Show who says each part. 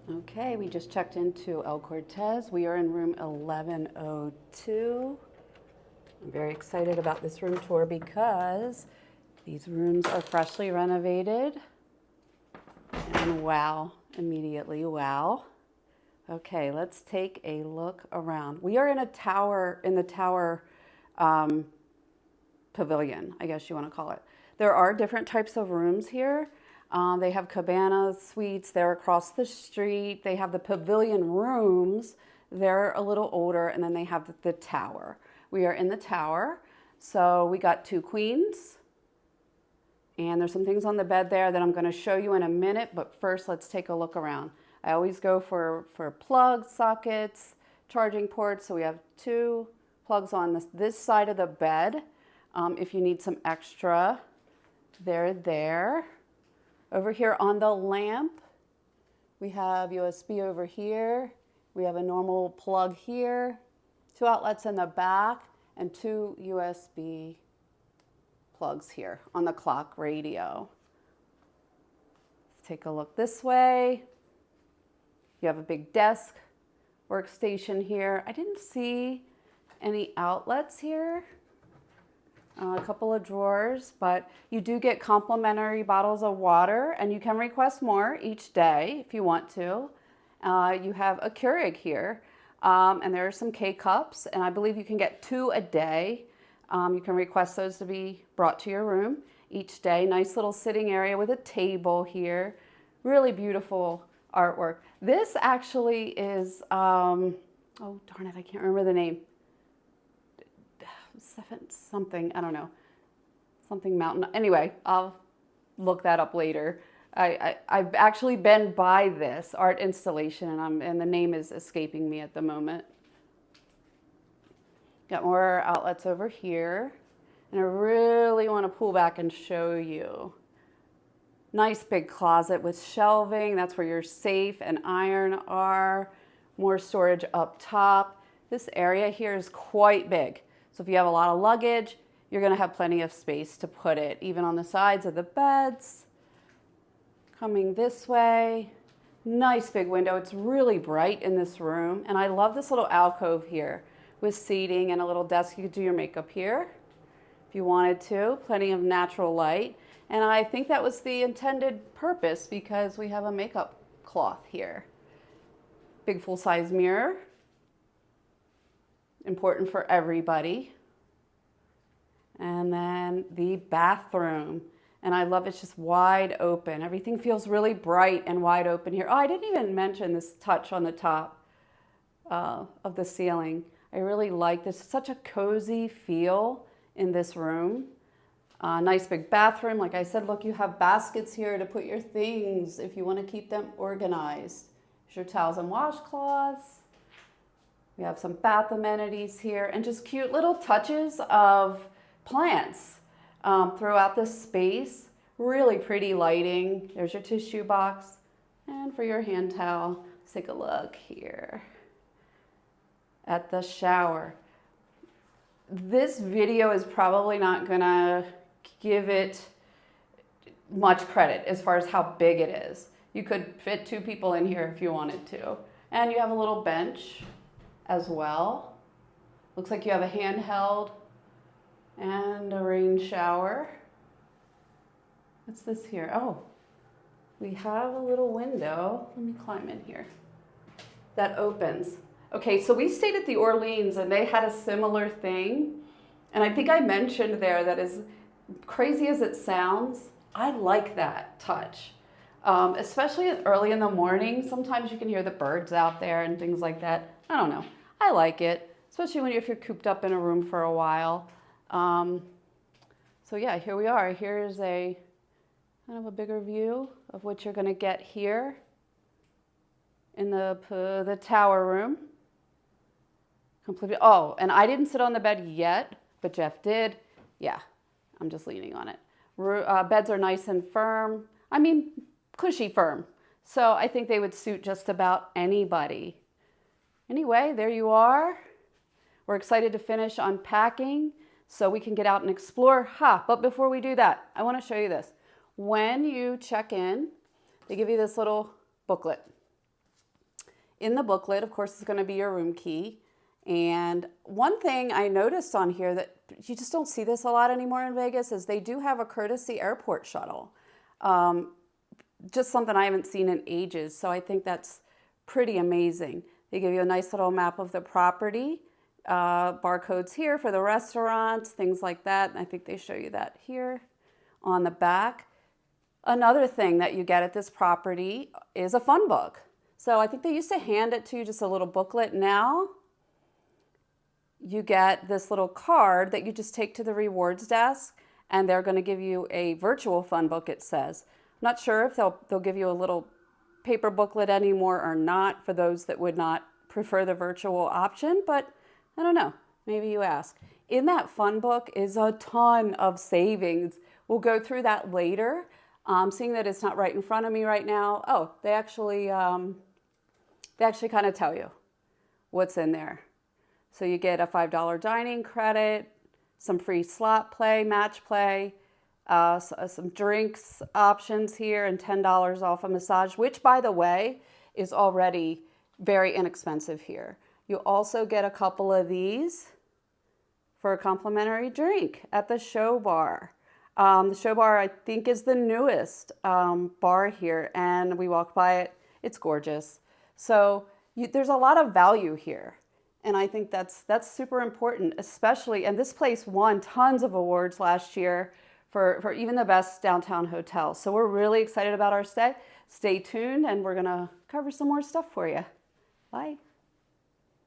Speaker 1: Okay, we just checked into El Cortez. We are in room 1102. I'm very excited about this room tour because these rooms are freshly renovated. And wow, immediately wow. Okay, let's take a look around. We are in a tower, in the tower pavilion, I guess you want to call it. There are different types of rooms here. They have cabanas, suites, they're across the street. They have the pavilion rooms, they're a little older, and then they have the tower. We are in the tower, so we got 2 queens, and there's some things on the bed there that I'm going to show you in a minute, but first let's take a look around. I always go for plugs, sockets, charging ports, so we have 2 plugs on this side of the bed. If you need some extra, they're there. Over here on the lamp, we have USB over here. We have a normal plug here, 2 outlets in the back, and 2 USB plugs here on the clock radio. Let's take a look this way. You have a big desk, workstation here. I didn't see any outlets here. A couple of drawers, but you do get complimentary bottles of water, and you can request more each day if you want to. You have a Keurig here, and there are some K-cups, and I believe you can get 2 a day. You can request those to be brought to your room each day. Nice little sitting area with a table here. Really beautiful artwork. This actually is, oh darn it, I can't remember the name. Something, I don't know, something mountain. Anyway, I'll look that up later. I've actually been by this art installation, and the name is escaping me at the moment. Got more outlets over here, and I really want to pull back and show you. Nice big closet with shelving. That's where your safe and iron are. More storage up top. This area here is quite big. So if you have a lot of luggage, you're going to have plenty of space to put it, even on the sides of the beds. Coming this way, nice big window. It's really bright in this room, and I love this little alcove here with seating and a little desk. You could do your makeup here if you wanted to. Plenty of natural light, and I think that was the intended purpose because we have a makeup cloth here. Big full-size mirror. Important for everybody. And then the bathroom. And I love it's just wide open. Everything feels really bright and wide open here. Oh, I didn't even mention this touch on the top of the ceiling. I really like this. Such a cozy feel in this room. Nice big bathroom. Like I said, look, you have baskets here to put your things if you want to keep them organized. There's your towels and washcloths. We have some bath amenities here and just cute little touches of plants throughout the space. Really pretty lighting. There's your tissue box. And for your hand towel, let's take a look here at the shower. This video is probably not gonna give it much credit as far as how big it is. You could fit 2 people in here if you wanted to. And you have a little bench as well. Looks like you have a handheld and a rain shower. What's this here? Oh, we have a little window. Let me climb in here. That opens. Okay, so we stayed at the Orleans and they had a similar thing. And I think I mentioned there that as crazy as it sounds, I like that touch. Especially early in the morning. Sometimes you can hear the birds out there and things like that. I don't know. I like it, especially if you're cooped up in a room for a while. So yeah, here we are. Here's a kind of a bigger view of what you're going to get here in the tower room. Completely. Oh, and I didn't sit on the bed yet, but Jeff did. Yeah, I'm just leaning on it. Beds are nice and firm. I mean, cushy firm. So I think they would suit just about anybody. Anyway, there you are. We're excited to finish unpacking so we can get out and explore. But before we do that, I want to show you this. When you check in, they give you this little booklet. In the booklet, of course, is going to be your room key. And one thing I noticed on here that you just don't see this a lot anymore in Vegas is they do have a courtesy airport shuttle. Just something I haven't seen in ages. So I think that's pretty amazing. They give you a nice little map of the property, barcodes here for the restaurants, things like that. And I think they show you that here on the back. Another thing that you get at this property is a fun book. So I think they used to hand it to you, just a little booklet. Now you get this little card that you just take to the rewards desk, and they're going to give you a virtual fun book, it says. I'm not sure if they'll give you a little paper booklet anymore or not for those that would not prefer the virtual option, but I don't know. Maybe you ask. In that fun book is a ton of savings. We'll go through that later. Seeing that it's not right in front of me right now. Oh, they actually kind of tell you what's in there. So you get a $5 dining credit, some free slot play, match play, some drinks options here, and $10 off a massage, which, by the way, is already very inexpensive here. You also get a couple of these for a complimentary drink at the show bar. The show bar, I think, is the newest bar here, and we walked by it. It's gorgeous. So there's a lot of value here, and I think that's super important, especially, and this place won tons of awards last year for even the best downtown hotel. So we're really excited about our stay. Stay tuned, and we're going to cover some more stuff for you. Bye.